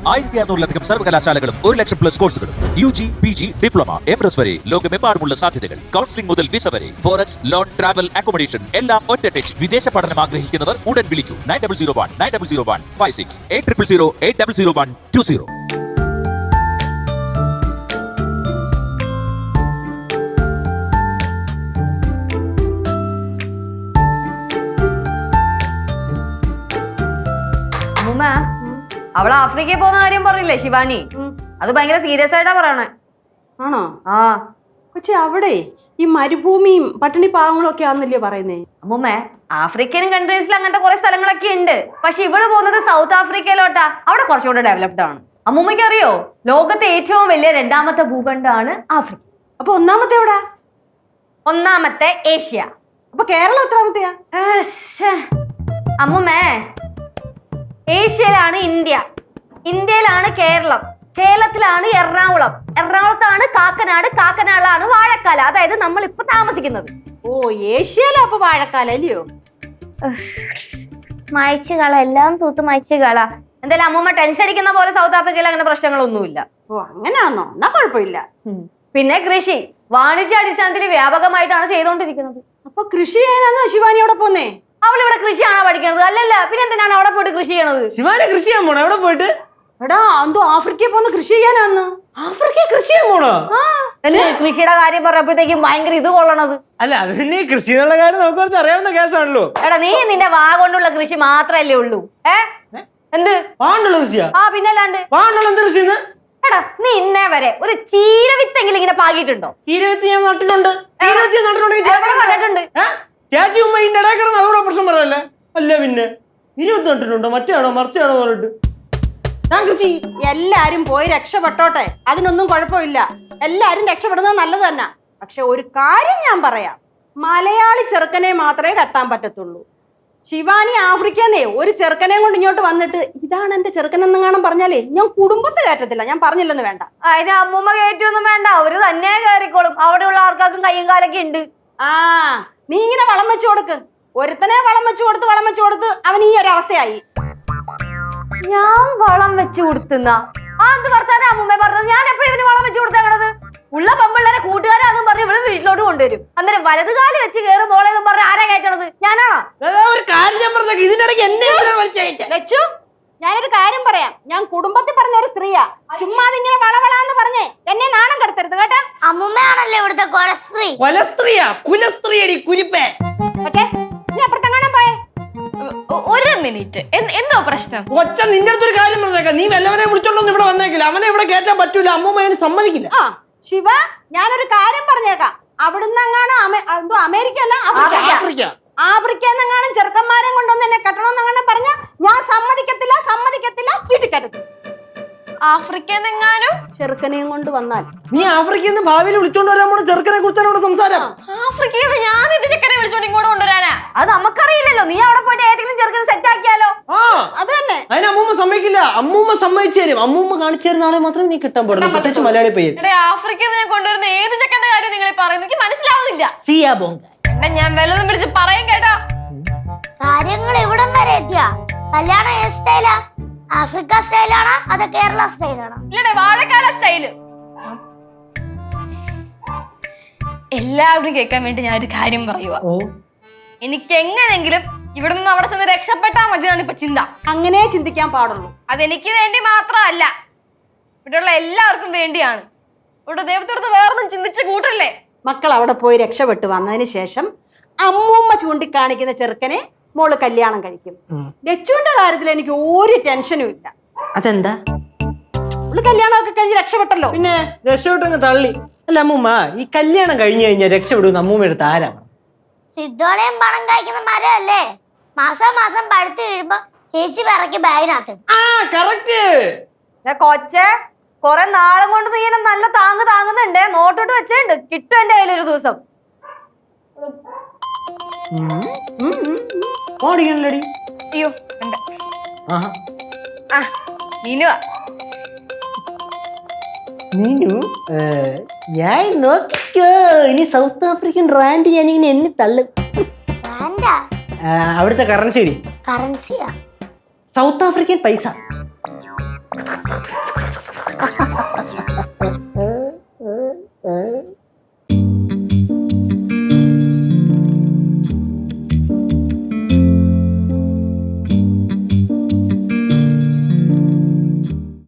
1600-ലധികം സർവകലാശാലകളും 1,00,000+ കോഴ്സുകളും UG, PG, diploma, MS വരെ ലോകമെമ്പാടുമുള്ള സാധ്യതകൾ. കൗൺസിലിംഗ് മുതൽ വിസ വരെ. ഫോറക്സ്, ലോൺ, ട്രാവൽ, അക്കോമഡേഷൻ എല്ലാം ഒറ്റ ടച്ച്. വിദേശ പഠനം ആഗ്രഹിക്കുന്നവർ ഉടൻ വിളിക്കൂ 9001-9001-56 8008000120. അവള് ആഫ്രിക്കയിൽ പോകുന്ന കാര്യം പറഞ്ഞില്ലേ ശിവാനി? അത് ഭയങ്കര സീരിയസ് ആയിട്ടാ പറയണേ. ആണോ? ആ പക്ഷെ അവിടെ ഈ മരുഭൂമിയും പട്ടിണി പാവങ്ങളും ഒക്കെ ആണെന്നല്ലേ പറയുന്നേ? അമ്മൂമ്മ, ആഫ്രിക്കൻ കൺട്രീസിൽ അങ്ങനത്തെ കുറെ സ്ഥലങ്ങളൊക്കെ ഉണ്ട്. പക്ഷെ ഇവള് പോകുന്നത് സൗത്ത് ആഫ്രിക്കയിലോട്ടാ. അവിടെ കുറച്ചുകൂടെ ഡെവലപ്ഡ് ആണ്. അമ്മൂമ്മയ്ക്ക് അറിയോ, ലോകത്തെ ഏറ്റവും വലിയ 2ാമത്തെ ഭൂഖണ്ഡമാണ് ആഫ്രിക്ക. അപ്പൊ ഒന്നാമത്തെ എവിടാ? ഒന്നാമത്തെ ഏഷ്യ. അപ്പൊ കേരളം എത്രാമത്തെയാ? അമ്മൂമ്മേ, ഏഷ്യയിലാണ് ഇന്ത്യ, ഇന്ത്യയിലാണ് കേരളം, കേരളത്തിലാണ് എറണാകുളം, എറണാകുളത്താണ് കാക്കനാട്, കാക്കനാടാണ് വാഴക്കാല, അതായത് നമ്മൾ ഇപ്പൊ താമസിക്കുന്നത്. ഓ, ഏഷ്യയിലാ അപ്പൊ വാഴക്കാല അല്ലയോ? മായ്ച്ചുകള, എല്ലാം തൂത്ത് മായ്ച്ചുകള. എന്തായാലും അമ്മൂമ്മ ടെൻഷൻ അടിക്കുന്ന പോലെ സൗത്ത് ആഫ്രിക്കയിൽ അങ്ങനെ പ്രശ്നങ്ങളൊന്നുമില്ല. ഓ, അങ്ങനെയാണോ? എന്നാ കുഴപ്പമില്ല. പിന്നെ കൃഷി വാണിജ്യ അടിസ്ഥാനത്തിൽ വ്യാപകമായിട്ടാണ് ചെയ്തോണ്ടിരിക്കുന്നത്. അപ്പൊ കൃഷി ചെയ്യാനാണോ ശിവാനി അവിടെ പോന്നേ? അവളിവിടെ കൃഷിയാണോ പഠിക്കണത്? അല്ലല്ല, പിന്നെ എന്തിനാണ് അവിടെ പോയിട്ട് കൃഷി ചെയ്യണത്? ശിവാനി കൃഷി ചെയ്യാൻ പോണോ? എവിടെ പോയിട്ട്? എടാ, എന്തോ ആഫ്രിക്കയിൽ പോന്ന് കൃഷി ചെയ്യാനാന്ന്. ആഫ്രിക്ക കൃഷി ചെയ്യാൻ പോണോ? കൃഷിയുടെ കാര്യം പറഞ്ഞപ്പോഴത്തേക്കും ഭയങ്കര ഇത് കൊള്ളണത്. അല്ല, അത് പിന്നെ കൃഷി എന്നുള്ള കാര്യം നമുക്ക് കുറച്ച് അറിയാവുന്ന കേസാണല്ലോ. എടാ, നീ നിന്റെ വാ കൊണ്ടുള്ള കൃഷി മാത്രല്ലേ ഉള്ളൂ. എന്ത് വാണ്ടുള്ള കൃഷിയാ? ആ, പിന്നല്ലാണ്ട്. വാണ്ടുള്ള എന്ത് കൃഷി? എടാ, നീ ഇന്നേ വരെ ഒരു ചീരവിത്തെങ്കിലും ഇങ്ങനെ പാകിയിട്ടുണ്ടോ? ചീരവിത്ത് ഞാൻ നട്ടിട്ടുണ്ട്. കണ്ടിട്ടുണ്ട്. ചേച്ചി ഉമ്മ ഇതിന്റെ ഇടയിൽ കിടന്ന് അതോടെ പ്രശ്നം പറയല്ലേ? അല്ല പിന്നെ 20 നട്ടിട്ടുണ്ടോ? മറ്റാണോ മറിച്ചാണോ പറഞ്ഞിട്ട് ഞാൻ കൃഷി. എല്ലാരും പോയി രക്ഷപ്പെട്ടോട്ടെ, അതിനൊന്നും കുഴപ്പമില്ല. എല്ലാരും രക്ഷപ്പെടുന്നത് നല്ലത് തന്നെ. പക്ഷെ ഒരു കാര്യം ഞാൻ പറയാം, മലയാളി ചെറുക്കനെ മാത്രമേ കെട്ടാൻ പറ്റത്തുള്ളൂ. ശിവാനി ആഫ്രിക്കന്നേ ഒരു ചെറുക്കനെ കൊണ്ട് ഇങ്ങോട്ട് വന്നിട്ട് ഇതാണ് എന്റെ ചെറുക്കൻ എന്നെങ്ങാനും പറഞ്ഞാലേ ഞാൻ കുടുംബത്ത് കയറ്റത്തില്ല. ഞാൻ പറഞ്ഞില്ലെന്ന് വേണ്ട. അതിന് അമ്മൂമ്മ കയറ്റൊന്നും വേണ്ട, അവര് തന്നെ കയറിക്കോളും. അവിടെയുള്ള ആൾക്കാർക്കും കയ്യും കാലൊക്കെ ഉണ്ട്. ആ, നീ ഇങ്ങനെ വളം വെച്ചു കൊടുക്ക്. ഒരുത്തനെ വളം വെച്ചു കൊടുത്ത് അവൻ ഈ ഒരു അവസ്ഥയായി. ഞാൻ വളം വെച്ചു കൊടുത്തുന്ന അത് വർത്താനം അമ്മൂമ്മ പറഞ്ഞത്. ഞാൻ എപ്പോഴും ഇവന് വളം വെച്ചു കൊടുത്തേക്കണത്? ഉള്ള പെമ്പിള്ളേരെ കൂട്ടുകാരാന്നും പറഞ്ഞ് ഇവിടെ വീട്ടിലോട്ട് കൊണ്ടുവരും. അന്നേരം വലതുകാലി വെച്ച് കയറി മോളെന്നും പറഞ്ഞ് ആരാ കയറ്റണത്? ഞാനാണോ? ഒരു കാര്യം ഞാൻ പറഞ്ഞ ഇതിന്റെ ഇടയ്ക്ക് എന്നെ ലച്ചു, ഞാനൊരു കാര്യം പറയാം. ഞാൻ കുടുംബത്തിൽ പറഞ്ഞ ഒരു സ്ത്രീയാ. ചുമ്മാ ഇങ്ങനെ വളവളാന്ന് പറഞ്ഞേ എന്നെ നാണം കെടുത്തരുത് കേട്ടാ. അമ്മൂമ്മയാണല്ലേ ഇവിടുത്തെ കൊലസ്ത്രീ. കൊലസ്ത്രീയാ? കുലസ്ത്രീയടി, കുരിപ്പേ. ഓക്കേ, നീ അപ്പുറത്തെങ്ങാനും പോയേ. ഒരു മിനിറ്റ്, എന്തോ പ്രശ്നം? ഒച്ച നിന്റെ അടുത്തൊരു കാര്യം പറഞ്ഞേക്കാം. നീ വല്ലവനെ വിളിച്ചോണ്ടൊന്നും ഇവിടെ വന്നേക്കില്ല. അവനെ ഇവിടെ കയറ്റാൻ പറ്റൂല. അമ്മൂമ്മ അതിന് സമ്മതിക്കില്ല. ആ ശിവ, ഞാനൊരു കാര്യം പറഞ്ഞേക്കാം. അവിടുന്ന് എന്തോ അമേരിക്ക അല്ല ആഫ്രിക്ക, ആഫ്രിക്കെന്നെങ്ങാനും ചെറുക്കന്മാരെ കൊണ്ടൊന്ന് എന്നെ കെട്ടണമെന്നങ്ങനെ പറഞ്ഞ ഞാൻ സമ്മതിക്കത്തില്ല. വീട്ടിൽ കയറ്റത്തില്ല. ആഫ്രിക്കെന്നെങ്ങാനും ചെറുക്കനെയും കൊണ്ട് വന്നാൽ നീ ആഫ്രിക്കയിൽ നിന്ന് ഭാവിയിൽ വിളിച്ചോണ്ട് വരാൻ പോണ ചെറുക്കനെ കുറിച്ചാണ് ഇവിടെ സംസാരം. ആഫ്രിക്കയിൽ നിന്ന് ഞാൻ ഇത് ചെക്കനെ വിളിച്ചോണ്ട് ഇങ്ങോട്ട് കൊണ്ടുവരാനാ? അത് നമുക്കറിയില്ലല്ലോ. നീ അവിടെ പോയിട്ട് ഏതെങ്കിലും ചെറുക്കനെ സെറ്റ് ആക്കിയാലോ? ആ, അത് തന്നെ. അതിന് അമ്മൂമ്മ സമ്മതിക്കില്ല. അമ്മൂമ്മ സമ്മതിച്ചു തരും. അമ്മൂമ്മ കാണിച്ചു തരുന്ന ആളെ മാത്രമേ നീ കിട്ടാൻ പാടുള്ളൂ, പ്രത്യേകിച്ച് മലയാളി പയ്യൻ. ആഫ്രിക്കയിൽ നിന്ന് ഞാൻ കൊണ്ടുവരുന്ന ഏത് ചെക്കന്റെ കാര്യം നിങ്ങൾ പറയുന്നത് എനിക്ക് മനസ്സിലാവുന്നില്ല. ഞാൻ വല്ലതും വിളിച്ച് പറയും കേട്ടാ. കാര്യങ്ങൾ ഇവിടം വരെ എത്തിയ കല്യാണം ഏത് സ്റ്റൈലാ? ആഫ്രിക്ക സ്റ്റൈലാണോ അതോ കേരള സ്റ്റൈലാണോ? ഇല്ലടേ, വാഴക്കാല സ്റ്റൈല്. എല്ലാവരും കേൾക്കാൻ വേണ്ടി ഞാൻ ഒരു കാര്യം പറയുക. എനിക്ക് എങ്ങനെങ്കിലും ഇവിടെ നിന്ന് അവിടെ ചെന്ന് രക്ഷപ്പെട്ടാ മതി എന്നാണ് ഇപ്പൊ ചിന്ത. അങ്ങനെ ചിന്തിക്കാൻ പാടുള്ളൂ. അതെനിക്ക് വേണ്ടി മാത്രമല്ല, ഇവിടെയുള്ള എല്ലാവർക്കും വേണ്ടിയാണ്. ഇവിടെ ദൈവത്തോടത്ത് വേറൊന്നും ചിന്തിച്ച് കൂട്ടല്ലേ. മക്കൾ അവിടെ പോയി രക്ഷപ്പെട്ടു വന്നതിന് ശേഷം അമ്മൂമ്മ ചൂണ്ടിക്കാണിക്കുന്ന ചെറുക്കനെ മോള് കല്യാണം കഴിക്കും. ലച്ചുവിന്റെ കാര്യത്തിൽ എനിക്ക് ഒരു ടെൻഷനും ഇല്ല. അതെന്താ? അവള് കല്യാണമൊക്കെ കഴിഞ്ഞ് രക്ഷപ്പെട്ടല്ലോ. പിന്നെ രക്ഷപ്പെട്ടങ്ങ് തള്ളി. അല്ല അമ്മൂമ്മ, ഈ കല്യാണം കഴിഞ്ഞു കഴിഞ്ഞാൽ രക്ഷപ്പെടുന്ന അമ്മൂമ്മ എടുത്ത് ആരാ? സിദ്ധോളയും പണം കഴിക്കുന്ന മരമല്ലേ? മാസം മാസം പഴുത്ത് വീഴുമ്പോ ചേച്ചി പിറക്കി ബാഗിനകത്ത്. ആ, കറക്റ്റ്. കൊച്ചെ, കൊറേ നാളും കൊണ്ട് നീ എന്നെ നല്ല താങ്ങുന്നുണ്ട്. നോട്ടോട്ട് വെച്ചുണ്ട്, കിട്ടും എന്റെ കയ്യിൽ ഒരു ദിവസം. ഓടിക്കണല്ലേടി? അയ്യോ, ഞാൻ നോക്കിക്കോ, ഇനി സൗത്ത് ആഫ്രിക്കൻ റാൻഡ് ഞാനിങ്ങനെ എണ്ണി തള്ളും. അവിടുത്തെ കറൻസി കറൻസിയാ? സൗത്ത് ആഫ്രിക്കൻ പൈസ.